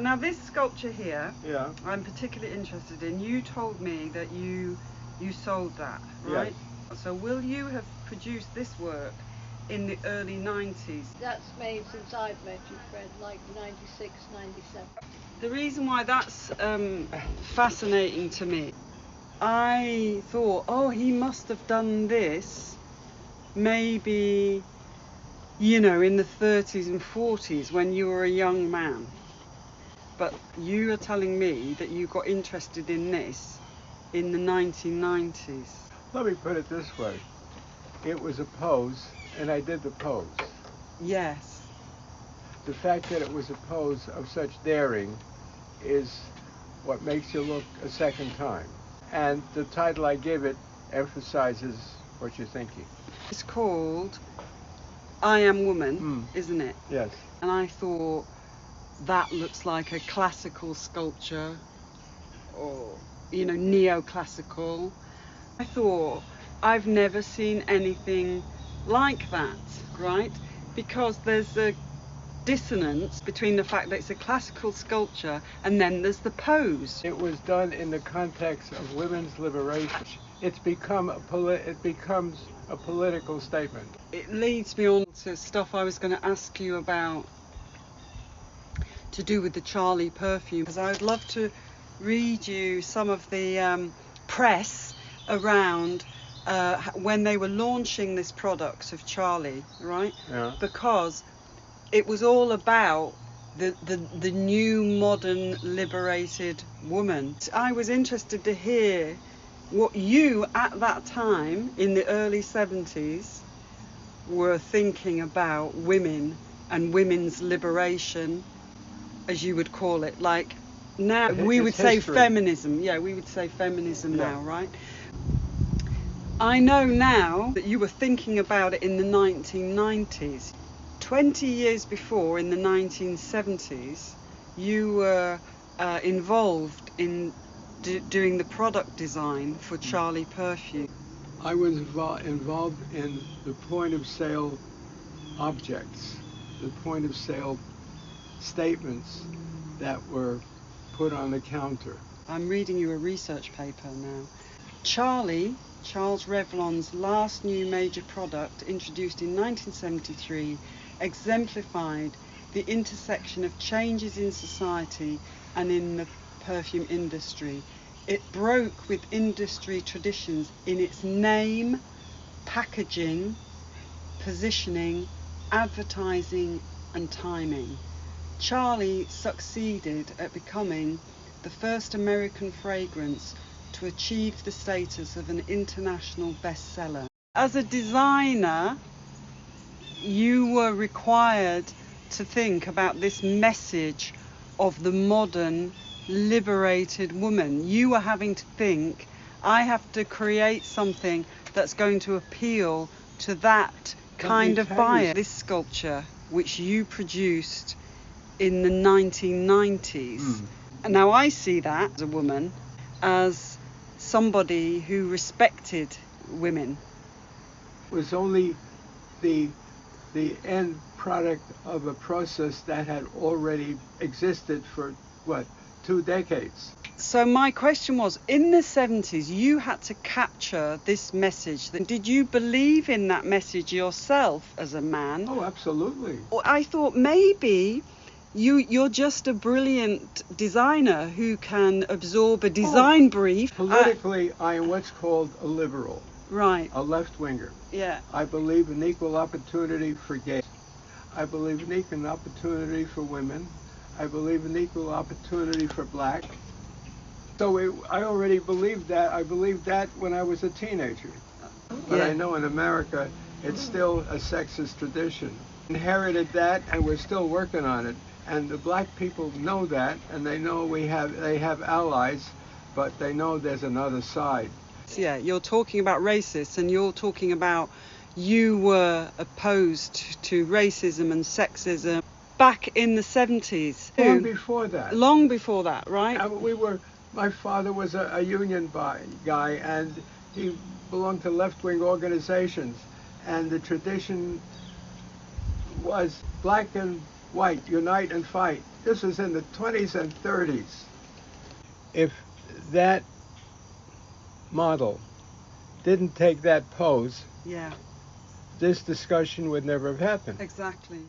Now this sculpture here, Yeah. I'm particularly interested in. You told me that you sold that, right? Yes. So will you have produced this work in the early 90s? That's made since I've met you, Fred, like 96, 97. The reason why that's fascinating to me, I thought, oh, he must have done this maybe, you know, in the 30s and 40s when you were a young man. But you are telling me that you got interested in this in the 1990s. Let me put it this way. It was a pose, and I did the pose. Yes. The fact that it was a pose of such daring is what makes you look a second time. And the title I give it emphasizes what you're thinking. It's called I Am Woman, isn't it? Yes. And I thought, that looks like a classical sculpture, or, you know, neoclassical. I thought, I've never seen anything like that, right? Because there's a dissonance between the fact that it's a classical sculpture and then there's the pose. It was done in the context of women's liberation. It becomes a political statement. It leads me on to stuff I was going to ask you about to do with the Charlie perfume, because I would love to read you some of the press around when they were launching this product of Charlie, right? Yeah. Because it was all about the new modern liberated woman. I was interested to hear what you at that time in the early 70s were thinking about women and women's liberation, as you would call it. Like now we would say feminism. Yeah, we would say feminism now, right? I know now that you were thinking about it in the 1990s. 20 years before, in the 1970s, you were involved in doing the product design for Charlie perfume. I was involved in the point of sale objects, the point of sale statements that were put on the counter. I'm reading you a research paper now. Charles Revlon's last new major product, introduced in 1973, exemplified the intersection of changes in society and in the perfume industry. It broke with industry traditions in its name, packaging, positioning, advertising and timing. Charlie succeeded at becoming the first American fragrance to achieve the status of an international bestseller. As a designer, you were required to think about this message of the modern liberated woman. You were having to think, I have to create something that's going to appeal to that kind of buyer. This sculpture, which you produced in the 1990s, and now I see that as a woman, as somebody who respected women. It was only the end product of a process that had already existed for, 2 decades. So my question was, in the 70s, you had to capture this message. Did you believe in that message yourself as a man? Oh, absolutely. I thought maybe you're just a brilliant designer who can absorb a design brief. Politically, I am what's called a liberal. Right. A left-winger. Yeah. I believe in equal opportunity for gays. I believe in equal opportunity for women. I believe in equal opportunity for black. So I already believed that. I believed that when I was a teenager. But I know in America, it's still a sexist tradition. Inherited that, and we're still working on it. And the black people know that, and they know they have allies, but they know there's another side. Yeah, you're talking about racists, and you're talking about you were opposed to racism and sexism back in the 70s. Long before that. Long before that, right? My father was a union guy, and he belonged to left-wing organizations, and the tradition was black and white, unite and fight. This was in the 20s and 30s. If that model didn't take that pose, Yeah, this discussion would never have happened. exactly.